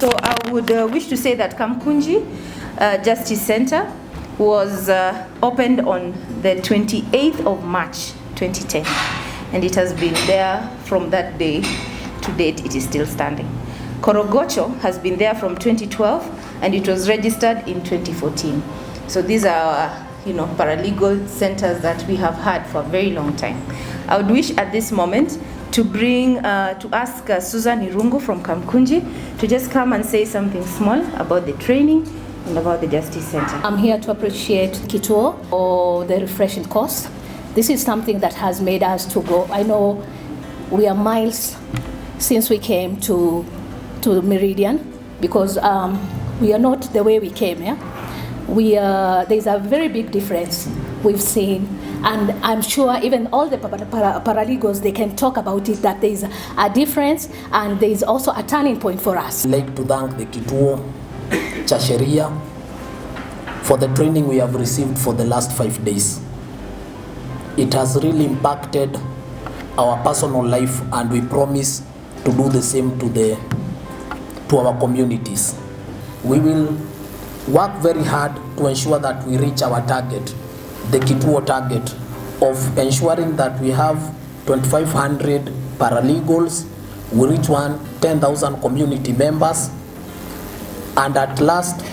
So I would wish to say that Kamkunji Justice Center was opened on the 28th of March 2010, and it has been there from that day to date. It is still standing. Korogocho has been there from 2012, and it was registered in 2014. So these are paralegal centers that we have had for a very long time. I would wish at this moment to ask Susan Irungu from Kamkunji to just come and say something small about the training and about the Justice Center. I'm here to appreciate Kituo for the refreshing course. This is something that has made us to go. I know we are miles since we came to Meridian, because we are not the way we came here. There's a very big difference we've seen, and I'm sure even all the paralegals, they can talk about it, that there's a difference and there's also a turning point for us. I'd like to thank the Kituo cha Sheria for the training we have received for the last 5 days. It has really impacted our personal life, and we promise to do the same to our communities. We will work very hard to ensure that we reach our target, the Kituo target of ensuring that we have 2,500 paralegals, we reach 10,000 community members, and at last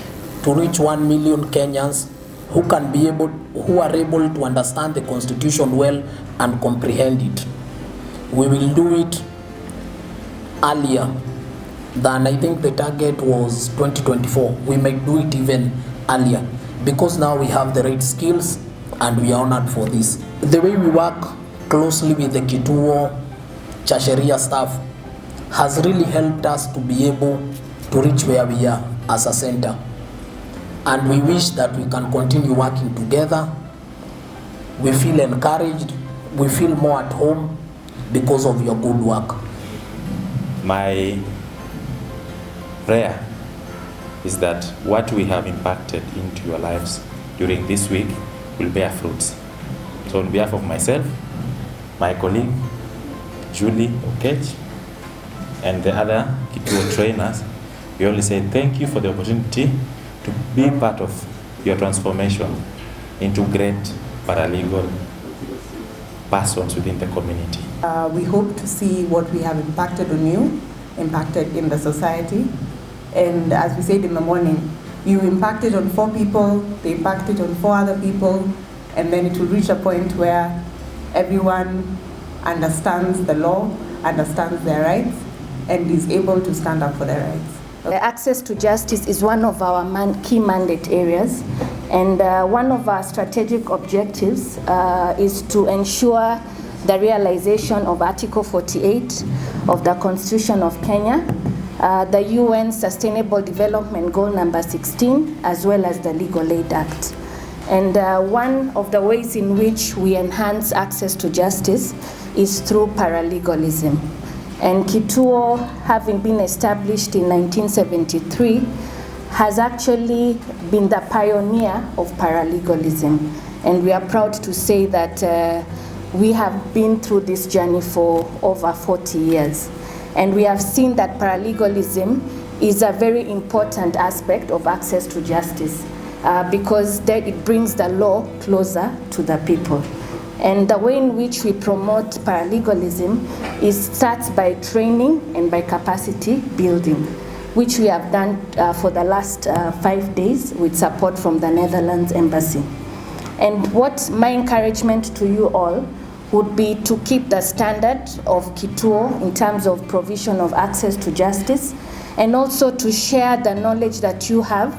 to reach 1 million Kenyans who are able to understand the Constitution well and comprehend it. We will do it earlier than, I think the target was 2024. We might do it even earlier, because now we have the right skills and we are honored for this. The way we work closely with the Kituo cha Sheria staff has really helped us to be able to reach where we are as a center. And we wish that we can continue working together. We feel encouraged, we feel more at home because of your good work. My prayer is that what we have impacted into your lives during this week will bear fruits. So on behalf of myself, my colleague, Julie Okech, and the other Kituo trainers, we only say thank you for the opportunity to be part of your transformation into great paralegal persons within the community. We hope to see what we have impacted on you, impacted in the society. And as we said in the morning, you impacted on 4 people, they impacted on 4 other people, and then it will reach a point where everyone understands the law, understands their rights, and is able to stand up for their rights. The access to justice is one of our key mandate areas, and one of our strategic objectives is to ensure the realization of Article 48 of the Constitution of Kenya, the UN Sustainable Development Goal number 16, as well as the Legal Aid Act. And one of the ways in which we enhance access to justice is through paralegalism. And Kituo, having been established in 1973, has actually been the pioneer of paralegalism. And we are proud to say that we have been through this journey for over 40 years. And we have seen that paralegalism is a very important aspect of access to justice because it brings the law closer to the people. And the way in which we promote paralegalism starts by training and by capacity building, which we have done for the last 5 days with support from the Netherlands Embassy. And what my encouragement to you all would be to keep the standard of Kituo in terms of provision of access to justice, and also to share the knowledge that you have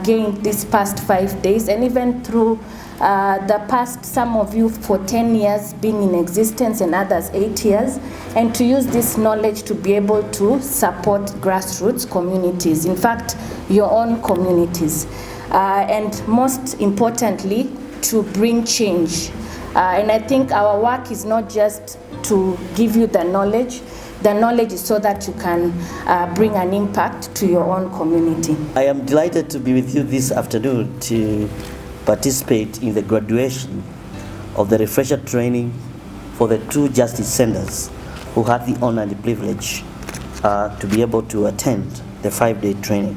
gained these past 5 days, and even through the past, some of you for 10 years being in existence and others 8 years, and to use this knowledge to be able to support grassroots communities, in fact, your own communities. And most importantly, to bring change. And I think our work is not just to give you the knowledge is so that you can bring an impact to your own community. I am delighted to be with you this afternoon to participate in the graduation of the refresher training for the 2 justice centers who had the honor and the privilege to be able to attend the 5-day training.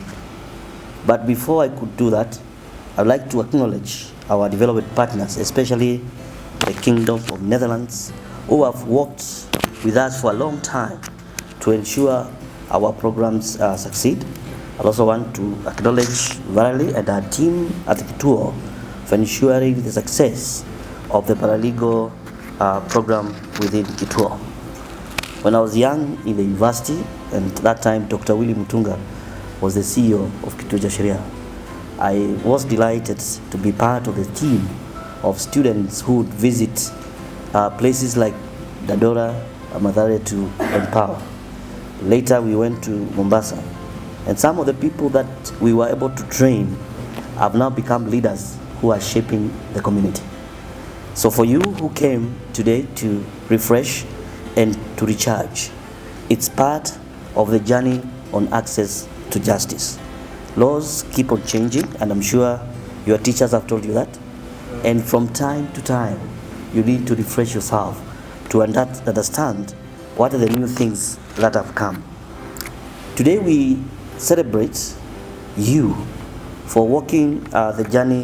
But before I could do that, I'd like to acknowledge our development partners, especially the Kingdom of Netherlands, who have worked with us for a long time to ensure our programs succeed. I also want to acknowledge Valerie and our team at Kituo for ensuring the success of the paralegal program within Kituo. When I was young in the university, and at that time Dr. Willy Mutunga was the CEO of Kituo cha Sheria, I was delighted to be part of the team of students who would visit places like Dadora, Mathare to empower. Later we went to Mombasa, and some of the people that we were able to train have now become leaders who are shaping the community. So for you who came today to refresh and to recharge, it's part of the journey on access to justice. Laws keep on changing, and I'm sure your teachers have told you that. And from time to time, you need to refresh yourself to understand what are the new things that have come. Today we celebrate you for walking the journey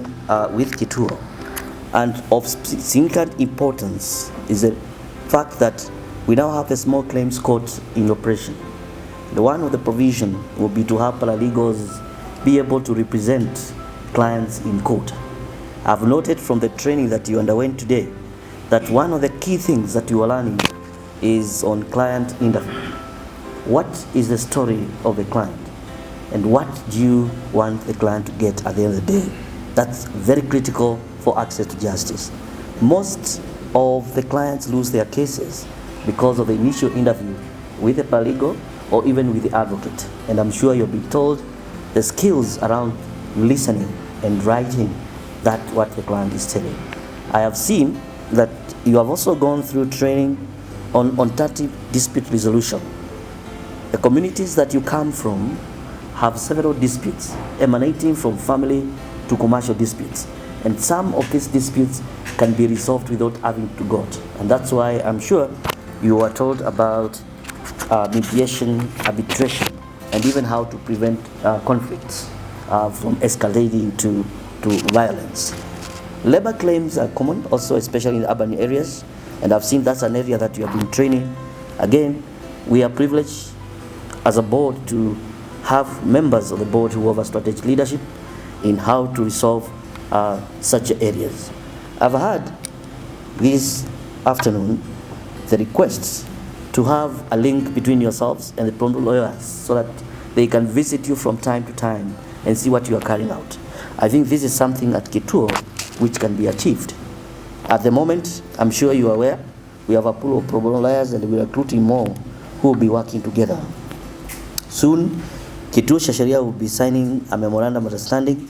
with Kituo. And of significant importance is the fact that we now have a small claims court in operation. The one of the provision will be to have paralegals be able to represent clients in court. I've noted from the training that you underwent today that one of the key things that you are learning is on client interview. What is the story of the client? And what do you want the client to get at the end of the day? That's very critical for access to justice. Most of the clients lose their cases because of the initial interview with the paralegal or even with the advocate. And I'm sure you'll be told the skills around listening and writing that what the client is telling. I have seen that you have also gone through training on alternative dispute resolution. The communities that you come from have several disputes emanating from family to commercial disputes. And some of these disputes can be resolved without having to court. And that's why I'm sure you are told about mediation, arbitration, and even how to prevent conflicts from escalating to violence. Labor claims are common also, especially in urban areas, and I've seen that's an area that you have been training. Again, we are privileged as a board to have members of the board who have strategic leadership in how to resolve such areas. I've had this afternoon the requests to have a link between yourselves and the problem lawyers so that they can visit you from time to time and see what you are carrying out. I think this is something at Kituo which can be achieved. At the moment, I'm sure you are aware, we have a pool of pro bono lawyers and we are recruiting more who will be working together. Soon, Kituo cha Sheria will be signing a memorandum of understanding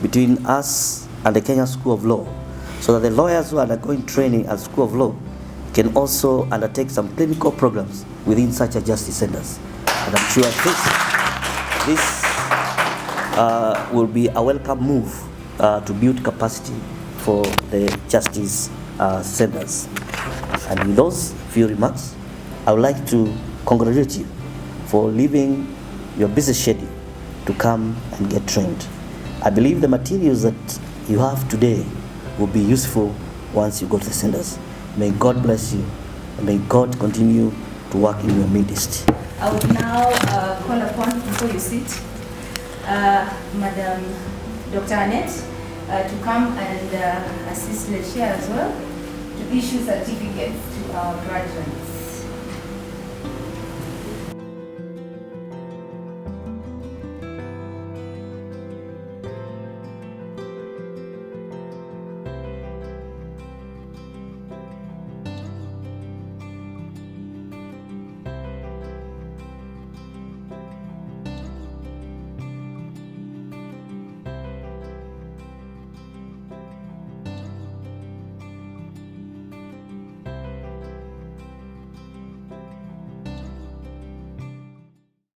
between us and the Kenya School of Law, so that the lawyers who are undergoing training at School of Law can also undertake some clinical programs within such a justice centers. And I'm sure this will be a welcome move to build capacity for the justice centers. And with those few remarks, I would like to congratulate you for leaving your busy schedule to come and get trained. I believe the materials that you have today will be useful once you go to the centers. May God bless you, and may God continue to work in your midst. I would now call upon, before you sit, Madam Dr. Annette to come and assist the chair as well to issue certificates to our graduates.